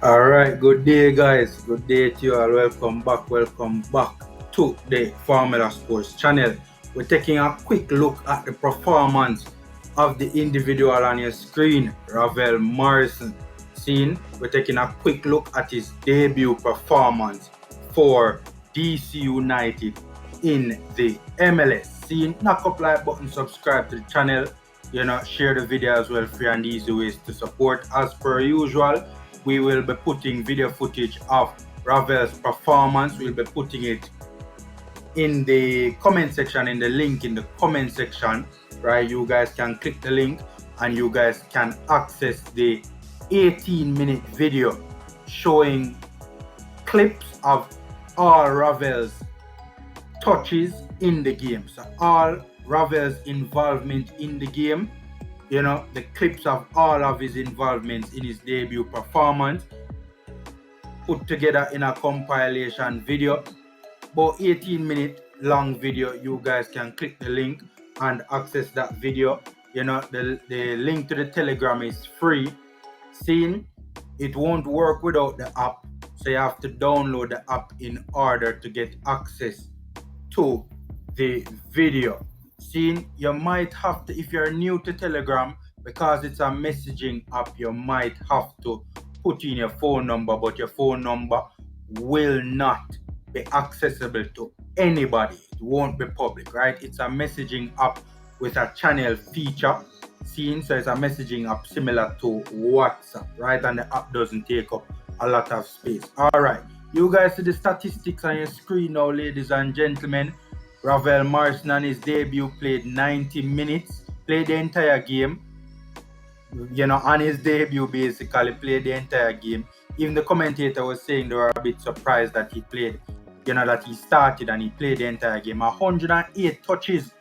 All right, good day, guys. Good day to you all. Welcome back. Welcome back to the Formula Sports channel. We're taking a quick look at the performance of the individual on your screen, Ravel Morrison. We're taking a quick look at his debut performance for DC United in the MLS. Knock up like button, subscribe to the channel. Share the video as well. Free and easy ways to support. As per usual, we will be putting video footage of Ravel's performance. We'll be putting it in the comment section, in the link in the comment section, right? You guys can click the link and you guys can access the 18-minute video showing clips of all Ravel's touches in the game. So all Ravel's involvement in the game, the clips of all of his involvements in his debut performance put together in a compilation video. About 18-minute long video. You guys can click the link and access that video. The link to the Telegram is free. It won't work without the app, so you have to download the app in order to get access to the video. You might have to, if you're new to Telegram, because it's a messaging app, you might have to put in your phone number, but your phone number will not be accessible to anybody. It won't be public, right? It's a messaging app with a channel feature. So it's a messaging app similar to WhatsApp, right? And the app doesn't take up a lot of space. All right, you guys see the statistics on your screen now, ladies and gentlemen. Ravel Morrison on his debut played 90 minutes, played the entire game. On his debut, basically played the entire game. Even the commentator was saying they were a bit surprised that he played, that he started and he played the entire game. 108 touches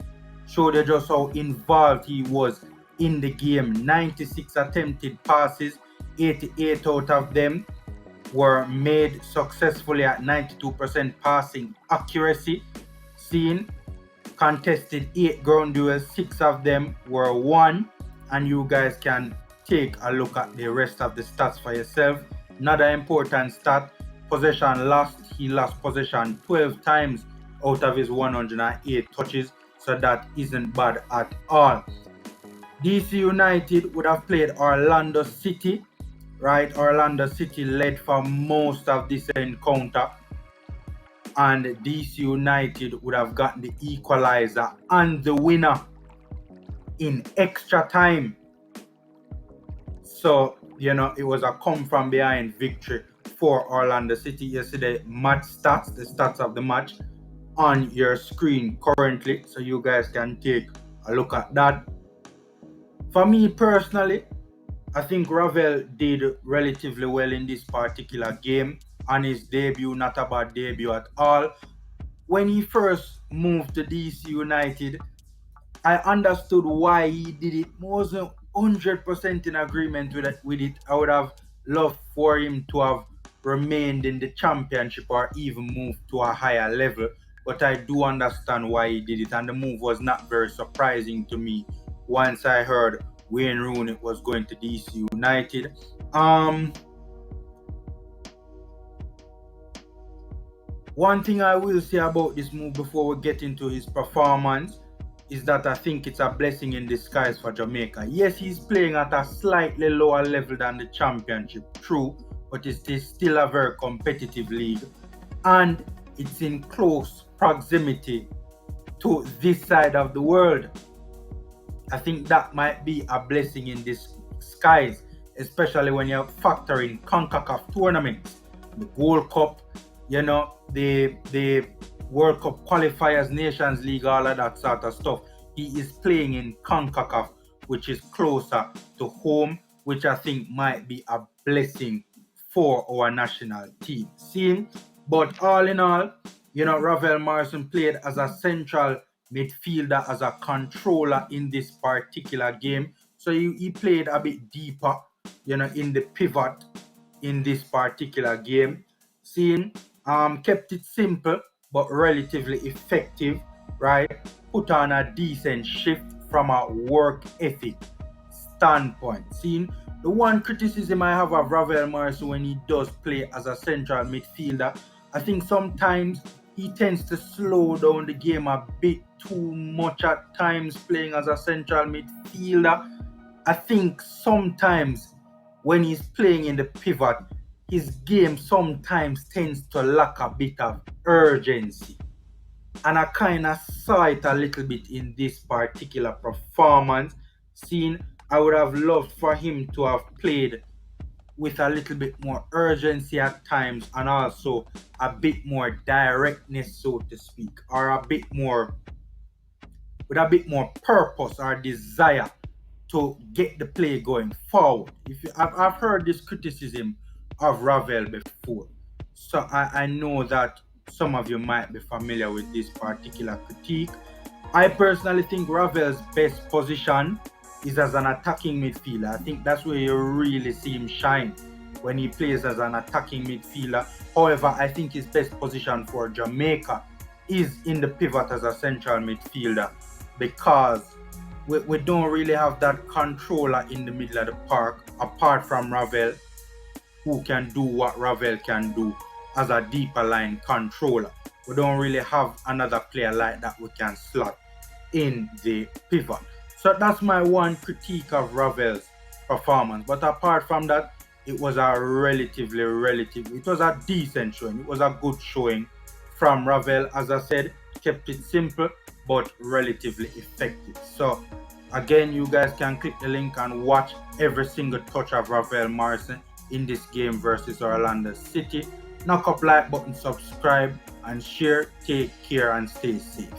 showed you just how involved he was in the game. 96 attempted passes, 88 out of them were made successfully at 92% passing accuracy. Contested 8 ground duels, 6 of them were won, and you guys can take a look at the rest of the stats for yourself. Another important stat, possession lost. He lost possession 12 times out of his 108 touches, so that isn't bad at all. DC United would have played Orlando City, right? Orlando City led for most of this encounter, and DC United would have gotten the equalizer and the winner in extra time. So, it was a come from behind victory for Orlando City yesterday. Match stats, the stats of the match on your screen currently, so you guys can take a look at that. For me personally, I think Ravel did relatively well in this particular game. On his debut, not a bad debut at all. When he first moved to DC United, I understood why he did it. I wasn't 100% in agreement with it. I would have loved for him to have remained in the championship or even moved to a higher level. But I do understand why he did it, and the move was not very surprising to me once I heard Wayne Rooney was going to DC United. One thing I will say about this move before we get into his performance is that I think it's a blessing in disguise for Jamaica. Yes, he's playing at a slightly lower level than the championship, true, but it's still a very competitive league, and it's in close proximity to this side of the world. I think that might be a blessing in disguise, especially when you factor in CONCACAF tournaments, the Gold Cup, the World Cup qualifiers, Nations League, all of that sort of stuff. He is playing in CONCACAF, which is closer to home, which I think might be a blessing for our national team. But all in all, Ravel Morrison played as a central midfielder, as a controller in this particular game. So he played a bit deeper, in the pivot in this particular game. Kept it simple but relatively effective, right? Put on a decent shift from a work ethic standpoint. Seeing the one criticism I have of Ravel Morrison when he does play as a central midfielder, I think sometimes he tends to slow down the game a bit too much at times playing as a central midfielder. I think sometimes when he's playing in the pivot, his game sometimes tends to lack a bit of urgency. And I kind of saw it a little bit in this particular performance. Seeing I would have loved for him to have played with a little bit more urgency at times, and also a bit more directness, so to speak, or a bit more with a bit more purpose or desire to get the play going forward. I've heard this criticism of Ravel before, so I know that some of you might be familiar with this particular critique. I personally think Ravel's best position is as an attacking midfielder. I think that's where you really see him shine, when he plays as an attacking midfielder. However, I think his best position for Jamaica is in the pivot as a central midfielder, because we don't really have that controller in the middle of the park apart from Ravel, who can do what Ravel can do as a deeper line controller. We don't really have another player like that we can slot in the pivot. So that's my one critique of Ravel's performance. But apart from that, it was it was a decent showing. It was a good showing from Ravel. As I said, kept it simple but relatively effective. So again, you guys can click the link and watch every single touch of Ravel Morrison in this game versus Orlando City. Knock up like button, subscribe and share. Take care and stay safe.